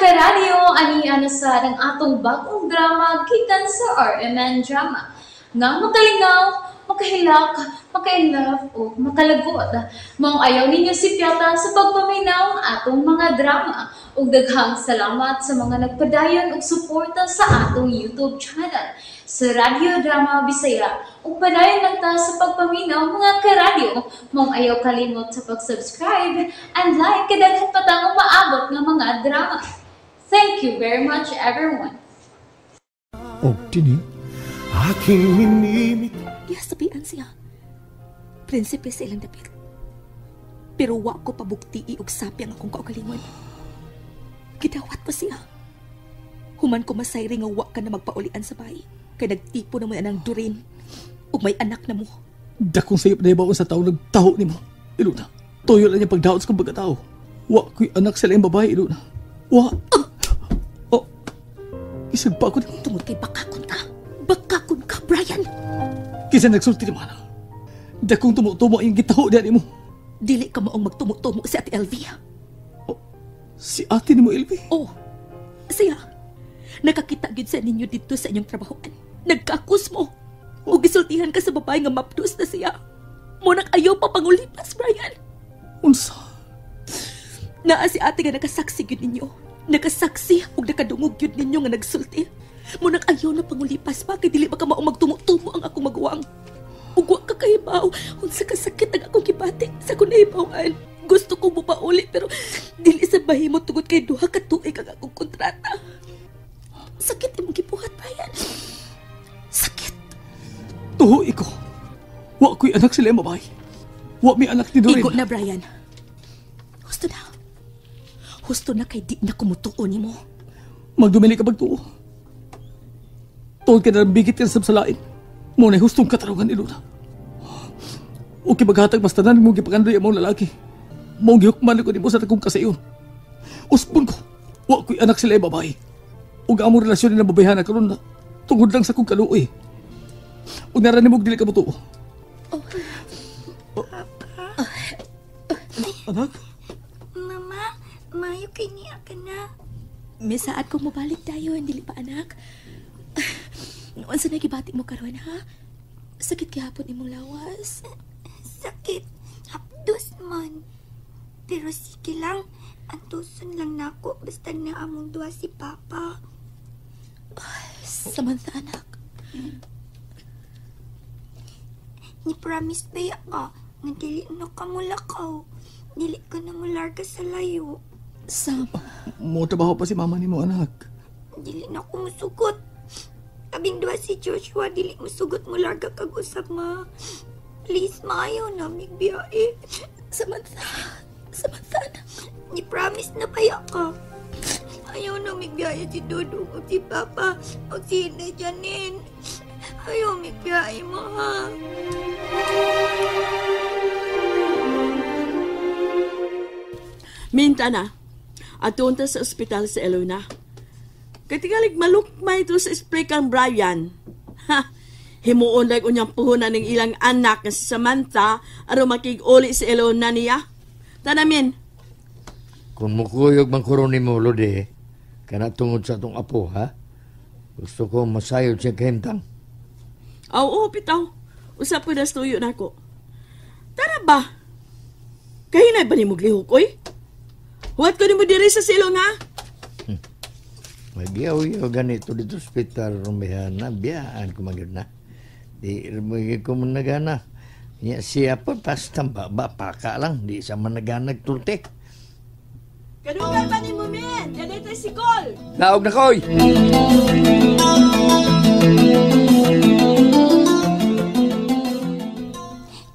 karadyo, ani sa ng atong bagong drama gikan sa RMN Drama. Nga makalingaw, makahilak, maka-inlove o makalagot. Maong ayaw ninyo si Piata sa pagpaminaw atong mga drama. Ug daghang salamat sa mga nagpadayon ug suporta sa atong YouTube channel sa Radio Drama Bisaya. Ug padayon lang ta sa pagpaminaw mga karadyo. Maong ayaw kalimot sa pag-subscribe and like kadaghan pa tang maabot nga mga drama. Thank you very much everyone. Tini, aking minimit. Sabihan siya, prinsipe sa ilang dapit. Pero wa ko pabukti og sapi ang akong kaugalingon. Gidawat pa siya. Human ko masayri nga wa ka na magpaulian sa bahay. Kay nagtipo naman anang durin. Ug may anak na mo. Dakong sayop na ibaon sa tao nagtaho ni mo. Iluna, toyo lang niya pagdaot sa kong pagkatao. Wa ko'y anak sa laing babae, Iluna. Wa. Isag pa ako na. Tungod kay bakakon ka. Bakakon ka, Brian. Kisa nagsulti ni Mana. Dakong tumutumo yung gitaho niya ni mo. Dili ka maong magtumutumo si Ate Elvia. Si ate ni mo, Elvie? Siya. Nakakita gid sa ninyo dito sa inyong trabahoan. Nagkakus mo. O gisultihan ka sa babae nga mapdos na siya. Munak ayaw pa pangulipas, Brian. Unsa? Naa si ate nga nakasaksi yun ninyo. Nakasaksi o nakadungog yun ninyo nga nagsulti. Munak ayaw na pangulipas pa kay dili ba ka maong magtumutumo ang akong magawang. Ugwa ka kahibaw. Unsa kasakit ang akong kibati sa akong nahibawan. Gusto ko mo pa uli pero dili sa bahimo tungod kay duha ka tuig ang akong kontrata. Sakit imong gibuhat, Brian. Sakit. Tuhoy ko. Wa ko'y anak sila yung babae. Wa may anak ni Doreen. Igo na, Brian. Husto na. Husto na kay di na kumutuo ni mo. Magdumili ka magtuo. Tuod ka na bigit ka sa salain. Muna'y hustong katarungan, Iluna. O kibaghatag mas tanan mong gipakandoy ang mga lalaki. Mong gihukman ko ni mo sa takong kasayon. Uspon ko. Wa ko'y anak sila yung babae. Ug among relasyon na babayhan na karon na tungod lang sa kong kaluoy. Ug naranin mo dili ka mutuo. Anak? Mama, mayo kay niya ka na. Misaad kong mabalik tayo, hindi pa anak. Noon sa nagibati mo karon ha? Sakit gihapon imong lawas. Sakit. Hapdos man. Pero sige lang. Antuson lang nako basta na among duha si Papa. Samantha, anak. Ni-promise ba ka nga dili na ka mulakaw. Dili ka na mularga sa layo. Sam. Mo trabaho pa si mama ni mo, anak. Dili na ko musugot. Abing duha si Joshua, dili musugot mularga kag usab ma. Please, maayaw na migbiyae. Samantha, anak. Ni-promise na ba ka? Ayaw na migbiyahe si Dudong o si Papa o si Inday Janine. Ayaw migbiyahe mo, ha? Minta na. Atunta sa ospital sa Eluna. Katigalig malukmay ito sa spray kang Brian. Ha! Himuon lang unyang puhunan ng ilang anak na si Samantha aro makig-uli sa Eluna niya. Tanamin. Kung mukuyog man kuruni mo, Lode, kana tungod sa atong apo, ha? Gusto ko masayod siya kahintang. Oo, pitaw. Usap ko na stuyo na ako. Tara ba? Kahinay ba ni mo glihok, oy? Huwat ko ni mo diri sa silong, ha? Magyaw-yaw ganito dito sa hospital, Romehana. Biyaan ko magyod na. Di rumigay ko man nagana. Siya pa, basta baka lang. Di sa man nagana-nagtulti. Kadugan pa ni mo, men! Yan ito si Cole! Naog na koy!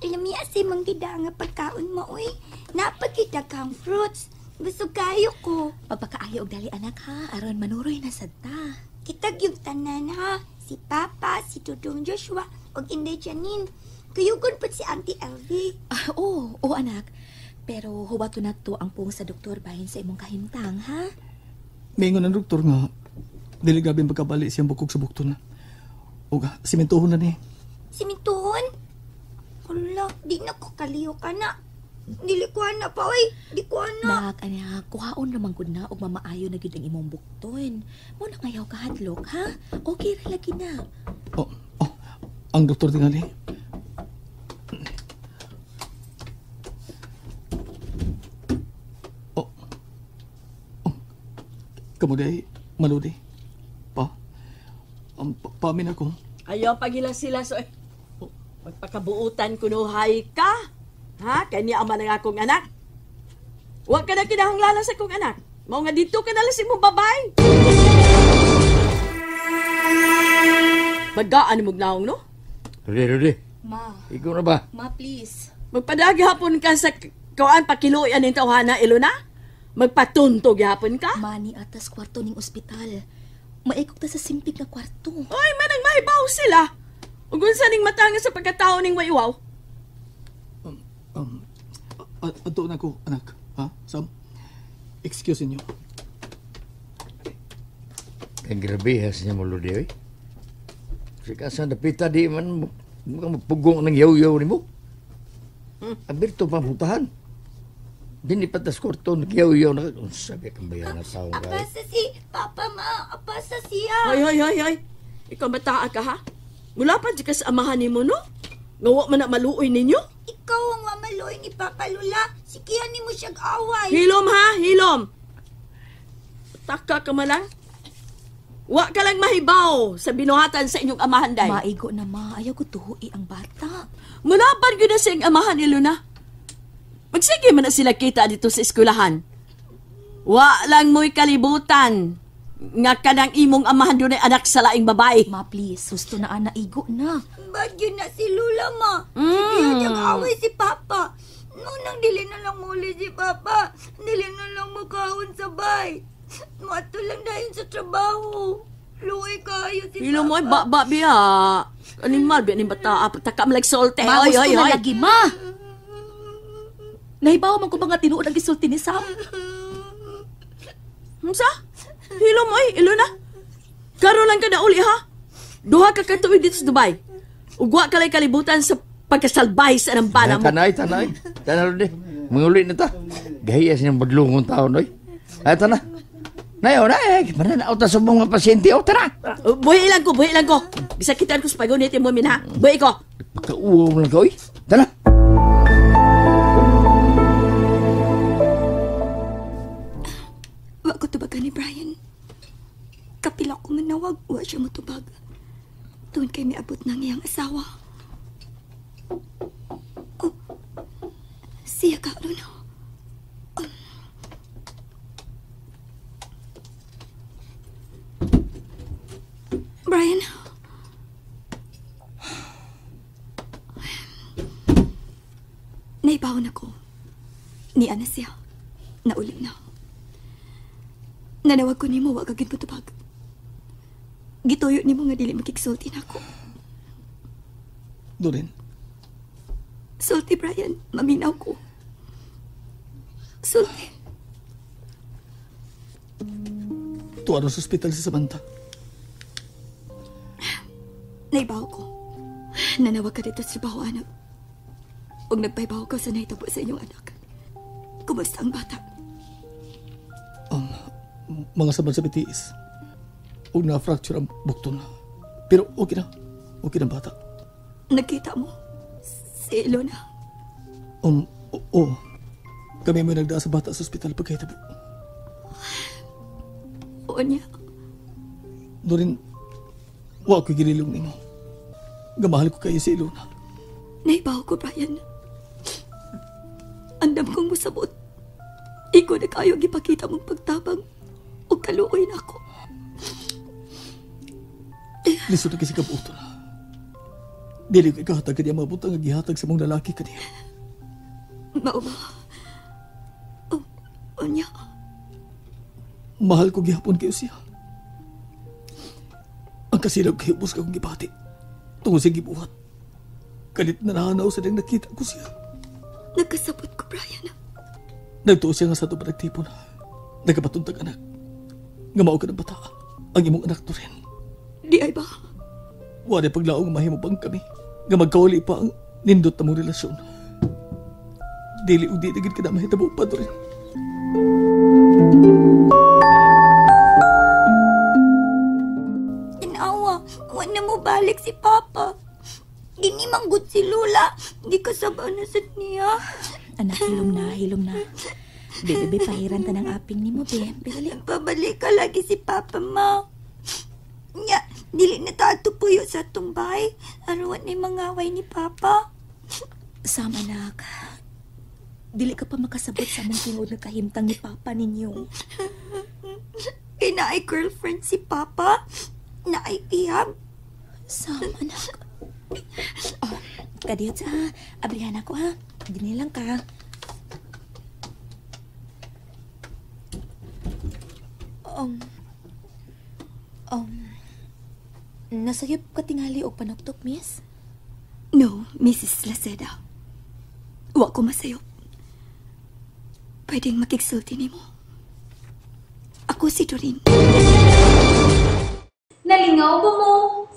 Ilamiya si manggida nga pagkaon mo, uy. Napagkita kang fruits. Gusto kayo ko. Pagpakaayo og dali, anak, ha? Aron manuroy na sadta. Kitag yung tanan, ha? Si Papa, si Dudong Joshua, o Inday Janine. Kayugon pa si Auntie Elvie. Oo, anak. Pero huwato na to ang pung sa doktor bahin sa imong kahimtang, ha? Mingon ang doktor nga, dili gabi magkabali siyang bukog sa bukton na. O simentohon na ni. Simintuhon? Hala, di na ko kaliyo ka na. Dili ko na pa, oy. Di ko na. Nak, anak, kuhaon naman ko na og mamaayo na gyud ang imong bukton. Mo nang ayaw ka hadlok, ha? Okay ra lagi na. Oh, ang doktor tingali. Kamuday, maludi. Pamin ako. Ayaw pagilas-silas, oy. Magpakabuutan kunuhay ka. Ha? Kanya ama ng akong anak. Huwag ka na kinahanglanan sa akong anak. Mao nga dito ka nalang si mong babay. Magaan mo gnaong, no? Rudy. Ma, Ikaw na ba? ma please. Magpadagi hapon ka sa kawaan pakiluyan ng tawhana, Ilona? Magpatuntog hapon ka? Mani atas kwarto ning ospital. Maikog ta sa simpig nga kwarto. Oy, manang mahibaw sila. Ug unsa ning matanga sa pagkatao ning waiwaw? Ato na ko, anak. Ha? Sam? Excuse niyo. Kang grabe has niya mo, Lodi, oy. Kasi kasan dapita di man mukhang magpugong ng yaw-yaw ni mo. Abirto pa putahan. Dini patas korto, nag-yaw-yaw na. Sabi kang bayan na taong ka. Apasa si Papa, ma. Apasa siya. Hoy. Ikaw bataa ka, ha? Mula pa di ka sa amahan ni mo, no? Ngawa man na maluoy ninyo? Ikaw ang mamaloy ni Papa Lula. Sikihan ni mo siyang away. Hilom, ha? Hilom! Taka ka malang. Wa ka lang mahibaw sa binuhatan sa inyong amahan, day. Maigo na ma, ayaw ko tuhui ang bata. Mulaban yun na sa inyong amahan ni Luna. Magsige man na sila kita dito sa eskwelahan. Wa lang mo'y kalibutan. Nga ka ng imong amahan doon ay anak sa laing babae. Ma please, gusto na ana, igo na. Bad yun na si Lula, ma. Sikihan niyang away si Papa. Nunang dili na lang muli si Papa. Dili na lang makahon sabay. Mato lang dahil sa trabaho. Luoy kayo si Hilom mo'y Papa. ba biya. Animal biya ni bata. Taka malag solte. Ma, Oy. gusto na lagi, ma. Nahibaw man ko ba nga tinuod ang gisulti ni Sam? Sa? Hilom mo'y, Ilona. Karo lang ka na uli, ha? Duha ka katuig dito sa Dubai. Ugwa ka lang kalibutan sa pagkasalbay sa ng bana mo. Tanay. Tanay, Lodi. Manguli na ta. Gahiyas niyang badlungon taon, oy. Ay, tanay. Nayo, mana na utas sa mga pasyente, o, tara. Buhi lang ko. Bisakitan ko sa pagunit mo, min, ha? Buhi ko. Pagka-uwaw lang ka, oy. Tara. Wa ko tubagan ni Brian. Kapila ko nga nawag, wa siya matubag. Doon kay miabot ng iyang asawa. Oh, siya ka, Luna. Brian. Naibaw na ko. Ni ana siya. Nauli na. Nanawag ko ni mo, wag agad matubag. Gituyo ni mo nga dili makiksulti na ako. Doon. Sulti, Brian. Maminaw ko. Sulti. Tuwaro sa ospital si Samantha. Naibaw ko. Nanawag ka dito sa trabaho, anak. Huwag nagpaibaw ka sa naitabo sa inyong anak. Kumusta ang bata? Mga saban sa bitiis. Huwag na-fracture ang bukton. Pero okay na. Okay na bata. Nakita mo? Si Ilona? Oo. Kami may nagdaa sa bata sa ospital pagkahitabo. Oo niya. Doon, wa ko'y ginilong nimo. Gamahal ko kayo si Ilona. Naibaw ko, Brian. Andam kong musabot. Ikaw na kayo gipakita mong pagtabang o kaluoy na ako. Lisod na kasi kabuto na. Dili ko ikahatag kaniya mabutang ang gihatag sa mong lalaki kaniya. Mao ba? O niya. Mahal ko gihapon kayo siya. Ang kasinag kayo bus ka kong gipati. Tungkol siya gibuhat. Kalit na nahanaw sa nang nakita ko siya. Nagkasabot ko, Brian. Nagtuo siya nga sa ito ba nagtipon. Nagkapatuntag anak. Ngamao ka ng bata. Ang imong anak to rin. Di ay ba? Wala paglaong mahimo pang kami. Nga magkauli pa ang nindot na mong relasyon. dili o di naging ka na mahitabo pa rin. Tinawa, huwag na mo balik si Papa. Ginimanggut si Lula. Di kasaba na sa niya. Anak, hilom na. Bebe, pahiran ta ng aping ni mo, be. Dali. Pabalik ka lagi si Papa, ma. Nya, dili na tato puyo sa tumbay. Aruan ni mangaway ni Papa. Sam, anak. Dili ka pa makasabot sa mong tingod na kahimtang ni Papa ninyo. Naay girlfriend si Papa. Naay iyam. Sam, anak. Oh, kadiyot sa abrihan ako, ha? Dini lang ka. Nasayop ka tingali o panuktok, miss? No, Mrs. Laceda. Wa ko masayop. Pwedeng makigsulti ni mo. Ako si Doreen. Nalingaw ba mo?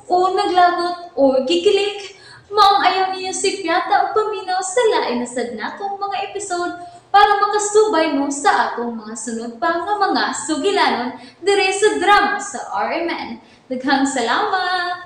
O naglagot? O gigilik? Maong ayaw niyo si Piata o paminaw sa lain na sadna kong mga episode para makasubay mo sa atong mga sunod pa nga mga sugilanon dire sa drama sa RMN. Daghang salamat!